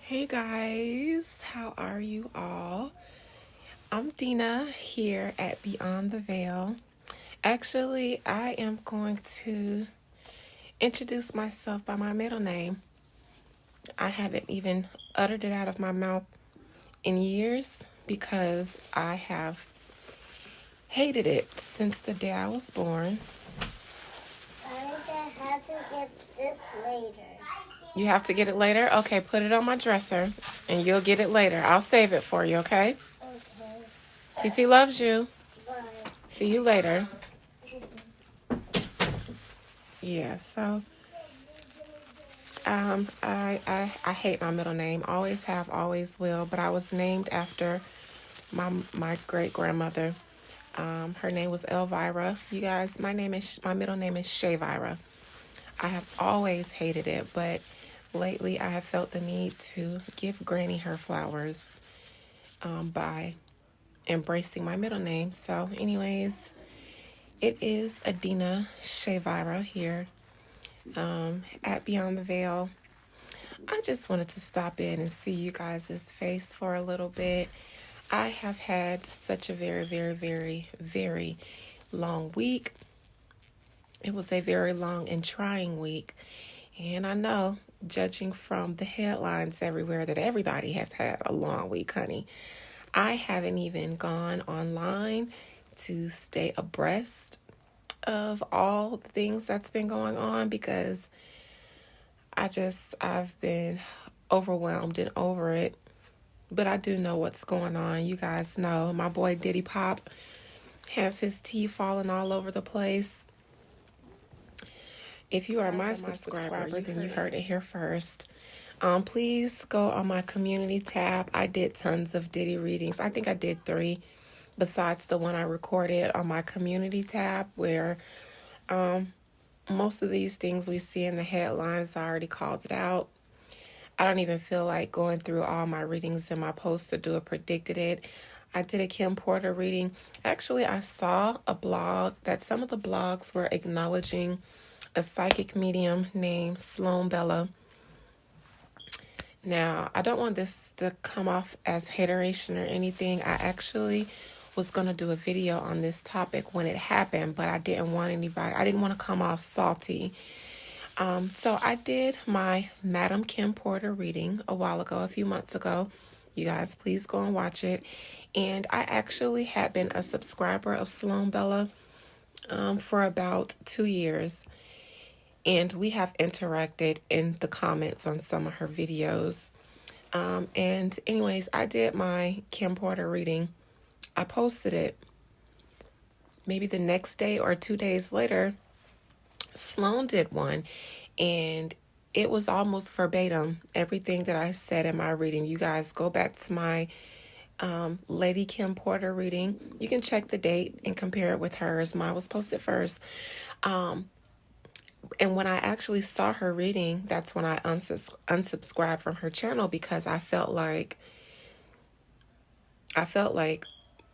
Hey guys, how are you all? I'm Dina here at Beyond the Veil. Actually, I am going to introduce myself by my middle name. I haven't even uttered it out of my mouth in years because I have hated it since the day I was born. I'm gonna have to get this later. You have to get it later? Okay, put it on my dresser and you'll get it later. I'll save it for you, okay? Okay. TT loves you. Bye. See you later. Yeah, so I hate my middle name. Always have, always will. But I was named after my great grandmother. Her name was Elvira. You guys, my middle name is Shavira. I have always hated it, but lately I have felt the need to give Granny her flowers by embracing my middle name. So, anyways, it is Adina Shavira here at Beyond the Veil. I just wanted to stop in and see you guys' face for a little bit. I have had such a very, very, very, very long week. It was a very long and trying week. And I know, judging from the headlines everywhere, that everybody has had a long week, honey. I haven't even gone online to stay abreast of all the things that's been going on because I've been overwhelmed and over it. But I do know what's going on. You guys know my boy Diddy Pop has his tea falling all over the place. If you are my subscriber, then you heard it here first. Please go on my community tab. I did tons of Diddy readings. I think I did 3 besides the one I recorded on my community tab where most of these things we see in the headlines, I already called it out. I don't even feel like going through all my readings in my posts to do a predicted it. I did a Kim Porter reading. Actually, I saw a blog that some of the blogs were acknowledging a psychic medium named Sloan Bella. Now, I don't want this to come off as hateration or anything. I actually was going to do a video on this topic when it happened, but I didn't want to come off salty. So I did my Madam Kim Porter reading a few months ago. You guys, please go and watch it. And I actually had been a subscriber of Sloan Bella for about 2 years. And we have interacted in the comments on some of her videos. And anyways, I did my Kim Porter reading. I posted it. Maybe the next day or 2 days later, Sloan did one, and it was almost verbatim everything that I said in my reading. You guys go back to my Lady Kim Porter reading. You can check the date and compare it with hers. Mine was posted first. And when I actually saw her reading, that's when I unsubscribed from her channel because I felt like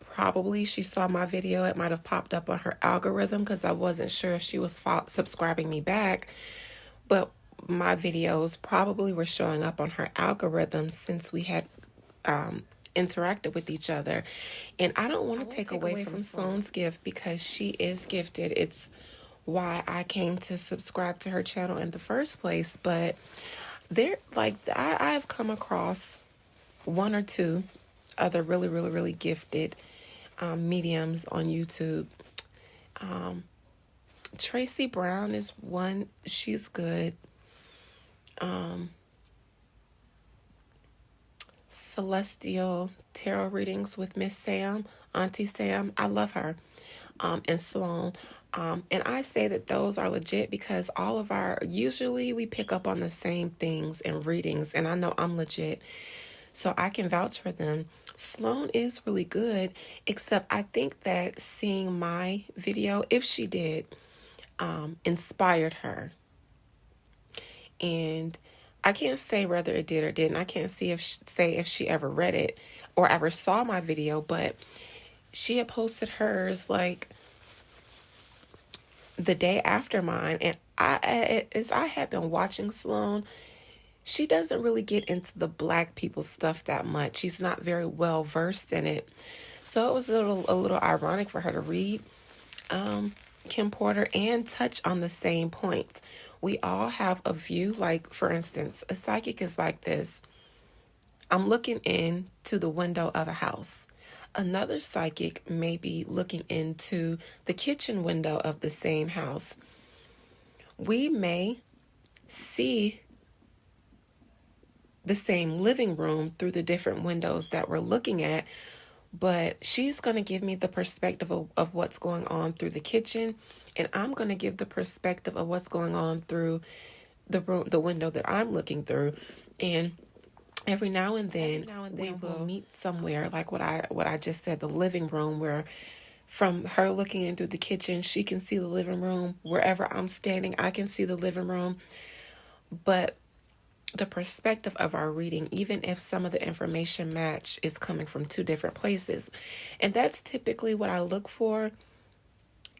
probably she saw my video. It might have popped up on her algorithm because I wasn't sure if she was subscribing me back. But my videos probably were showing up on her algorithm since we had interacted with each other. And I don't want to take away from Sloan's gift because she is gifted. It's why I came to subscribe to her channel in the first place. But I've come across 1 or 2 other really, really, really gifted mediums on YouTube. Tracy Brown is one. She's good. Celestial tarot readings with Miss Sam, Auntie Sam. I love her. And Sloan. And I say that those are legit because usually we pick up on the same things in readings, and I know I'm legit, so I can vouch for them. Sloan is really good, except I think that seeing my video, if she did, inspired her. And I can't say whether it did or didn't. I can't say if she ever read it or ever saw my video, but she had posted hers like the day after mine, and I had been watching Sloan she doesn't really get into the black people stuff that much. She's not very well versed in it. So it was a little ironic for her to read Kim Porter and touch on the same points. We all have a view, like for instance, a psychic is like this. I'm looking into the window of a house. Another psychic may be looking into the kitchen window of the same house. We may see the same living room through the different windows that we're looking at, but she's going to give me the perspective of what's going on through the kitchen, and I'm going to give the perspective of what's going on through the room, the window that I'm looking through. And every now and then we will meet somewhere, like what I just said, the living room, where from her looking into the kitchen, she can see the living room. Wherever I'm standing, I can see the living room. But the perspective of our reading, even if some of the information match, is coming from two different places. And that's typically what I look for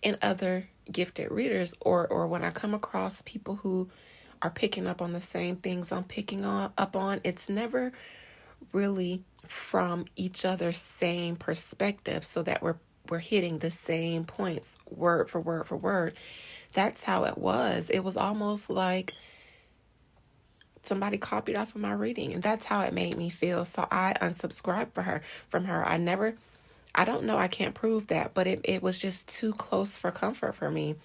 in other gifted readers, or when I come across people who are picking up on the same things I'm picking up on. It's never really from each other's same perspective, so that we're hitting the same points word for word for word. That's how it was. It was almost like somebody copied off of my reading, and that's how it made me feel. So I unsubscribed from her. I don't know, I can't prove that, but it was just too close for comfort for me.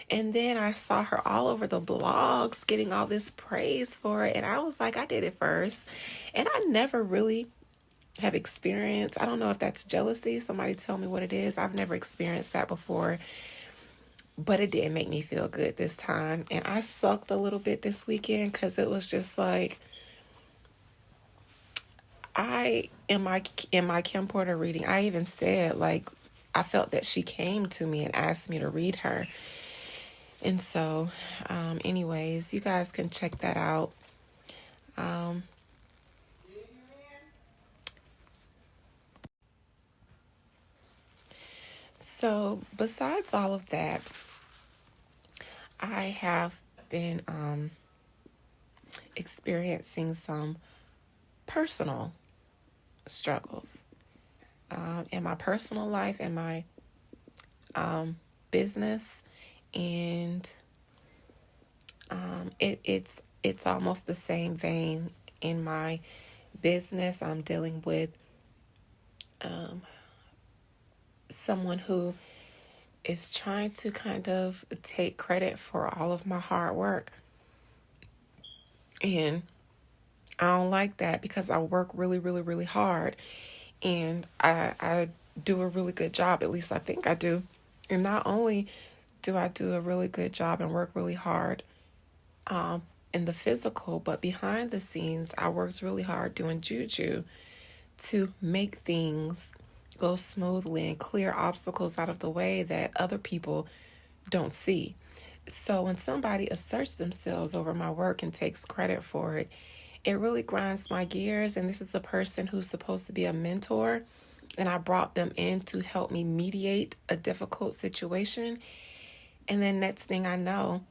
And then I saw her all over the blogs getting all this praise for it, and I was like, I did it first. And I never really have experienced, I don't know if that's jealousy, somebody tell me what it is. I've never experienced that before, but it did make me feel good this time. And I sucked a little bit this weekend because it was just like, in my Kim Porter reading, I even said, like, I felt that she came to me and asked me to read her. And so, anyways, you guys can check that out. So besides all of that, I have been experiencing some personal struggles in my personal life, in my business, and it's almost the same vein. In my business, I'm dealing with someone who is trying to kind of take credit for all of my hard work. And I don't like that, because I work really, really, really hard. And I do a really good job. At least I think I do. And not only do I do a really good job and work really hard in the physical, but behind the scenes, I worked really hard doing juju to make things go smoothly and clear obstacles out of the way that other people don't see. So when somebody asserts themselves over my work and takes credit for it, it really grinds my gears. And this is a person who's supposed to be a mentor, and I brought them in to help me mediate a difficult situation. And then next thing I know,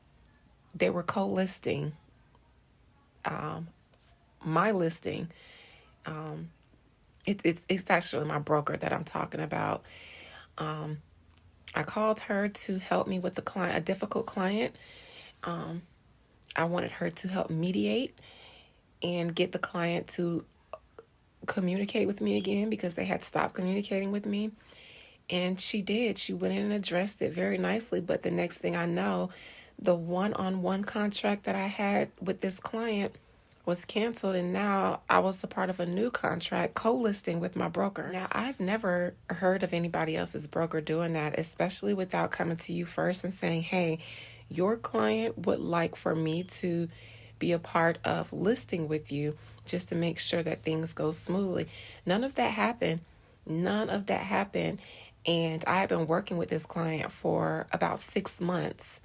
they were co-listing my listing. It's actually my broker that I'm talking about. I called her to help me with the client, a difficult client. I wanted her to help mediate and get the client to communicate with me again, because they had stopped communicating with me. And she did. She went in and addressed it very nicely. But the next thing I know, the one-on-one contract that I had with this client was canceled, and now I was a part of a new contract co-listing with my broker. Now, I've never heard of anybody else's broker doing that, especially without coming to you first and saying, hey, your client would like for me to be a part of listing with you, just to make sure that things go smoothly. None of that happened. None of that happened. And I have been working with this client for about 6 months,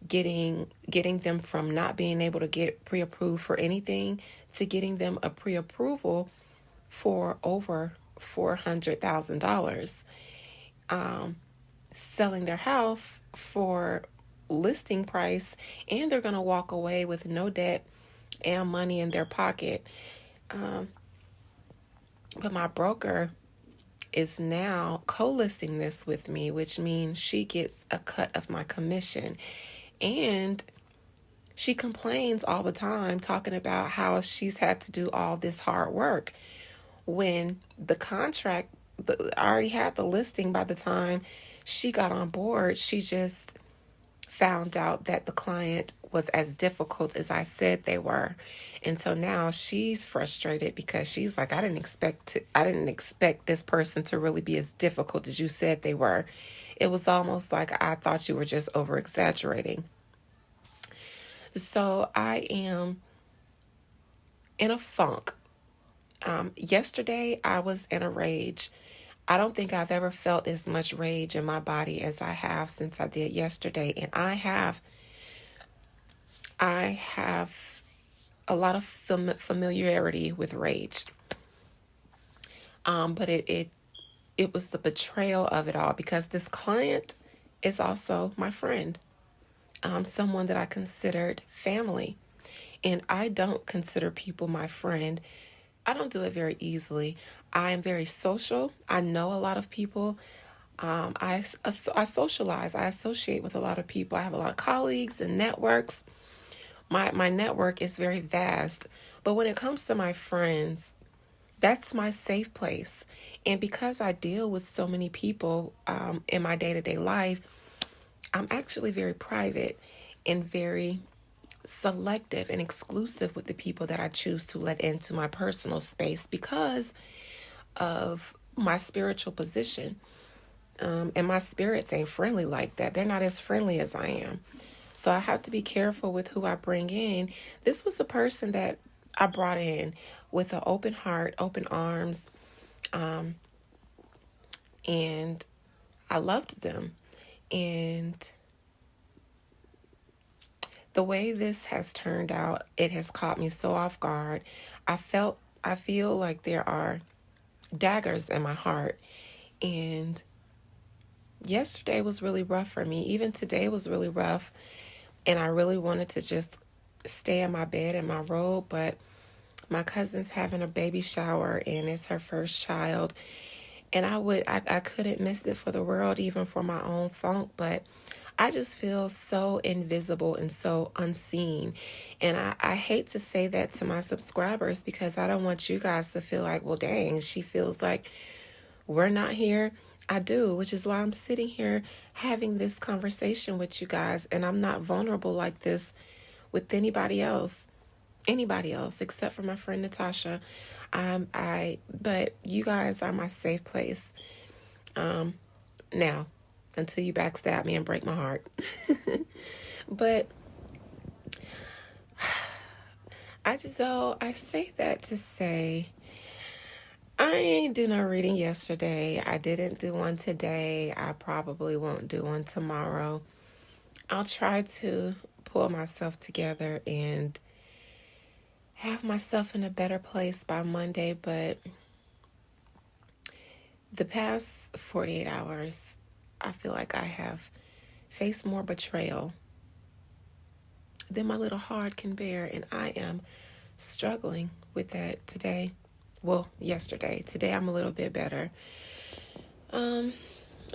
getting them from not being able to get pre-approved for anything to getting them a pre-approval for over $400,000, selling their house for listing price, and they're going to walk away with no debt and money in their pocket. But my broker is now co-listing this with me, which means she gets a cut of my commission. And she complains all the time, talking about how she's had to do all this hard work when the contract, I already had the listing by the time she got on board. She just found out that the client was as difficult as I said they were. And so now she's frustrated because she's like, I didn't expect this person to really be as difficult as you said they were. It was almost like I thought you were just over exaggerating. So I am in a funk. Yesterday I was in a rage. I don't think I've ever felt as much rage in my body as I have since I did yesterday. And I have a lot of familiarity with rage. But it was the betrayal of it all, because this client is also my friend, someone that I considered family. And I don't consider people my friend. I don't do it very easily. I am very social. I know a lot of people. I socialize. I associate with a lot of people. I have a lot of colleagues and networks. My network is very vast. But when it comes to my friends, that's my safe place. And because I deal with so many people in my day-to-day life, I'm actually very private and very selective and exclusive with the people that I choose to let into my personal space because of my spiritual position. And my spirits ain't friendly like that. They're not as friendly as I am. So I have to be careful with who I bring in. This was a person that I brought in with an open heart, open arms, and I loved them. And the way this has turned out, it has caught me so off guard. I feel like there are daggers in my heart. And yesterday was really rough for me. Even today was really rough. And I really wanted to just stay in my bed in my robe, but my cousin's having a baby shower and it's her first child. And I couldn't miss it for the world, even for my own funk, but I just feel so invisible and so unseen. And I hate to say that to my subscribers because I don't want you guys to feel like, well, dang, she feels like we're not here. I do, which is why I'm sitting here having this conversation with you guys. And I'm not vulnerable like this with anybody else except for my friend Natasha. But you guys are my safe place. Now, until you backstab me and break my heart. But I say that to say I ain't do no reading yesterday. I didn't do one today. I probably won't do one tomorrow. I'll try to pull myself together and have myself in a better place by Monday, but the past 48 hours, I feel like I have faced more betrayal than my little heart can bear, and I am struggling with that today. Well, yesterday. Today I'm a little bit better.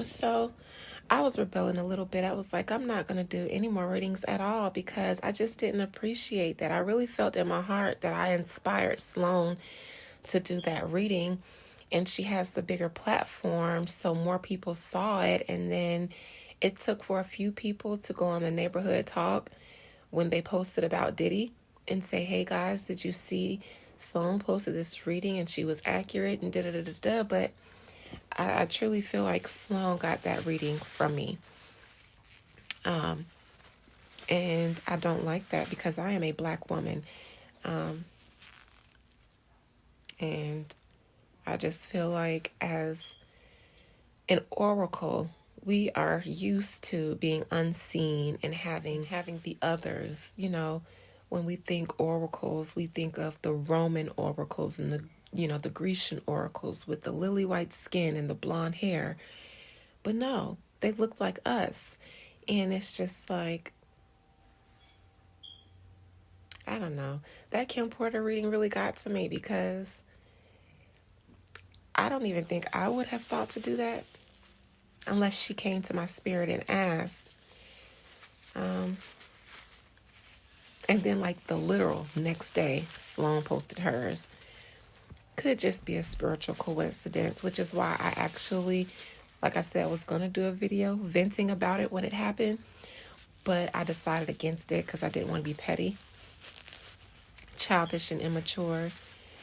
So I was rebelling a little bit. I was like, I'm not going to do any more readings at all because I just didn't appreciate that. I really felt in my heart that I inspired Sloan to do that reading, and she has the bigger platform, so more people saw it. And then it took for a few people to go on the neighborhood talk when they posted about Diddy and say, hey guys, did you see Sloan posted this reading and she was accurate and da-da-da-da-da. But I truly feel like Sloan got that reading from me. And I don't like that because I am a Black woman. And I just feel like as an oracle, we are used to being unseen and having the others. When we think oracles, we think of the Roman oracles and the Grecian oracles with the lily white skin and the blonde hair. But no, they look like us. And it's just like, I don't know. That Kim Porter reading really got to me because I don't even think I would have thought to do that unless she came to my spirit and asked. And then, like, the literal next day, Sloan posted hers. Could just be a spiritual coincidence, which is why I actually, like I said, was going to do a video venting about it when it happened. But I decided against it because I didn't want to be petty, childish, and immature.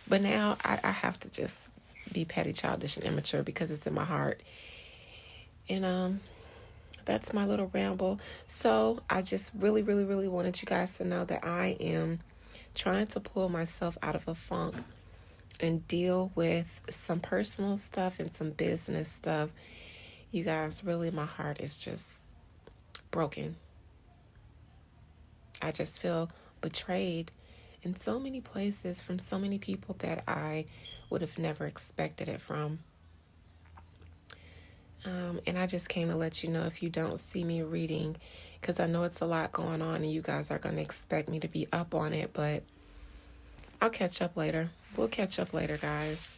But now I have to just be petty, childish, and immature because it's in my heart. And that's my little ramble. So I just really, really, really wanted you guys to know that I am trying to pull myself out of a funk and deal with some personal stuff and some business stuff. You guys, really, my heart is just broken. I just feel betrayed in so many places from so many people that I would have never expected it from. And I just came to let you know, if you don't see me reading, because I know it's a lot going on and you guys are going to expect me to be up on it, but I'll catch up later. We'll catch up later, guys.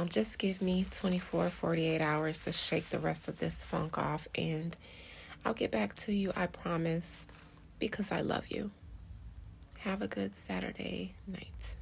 Just give me 24, 48 hours to shake the rest of this funk off, and I'll get back to you, I promise, because I love you. Have a good Saturday night.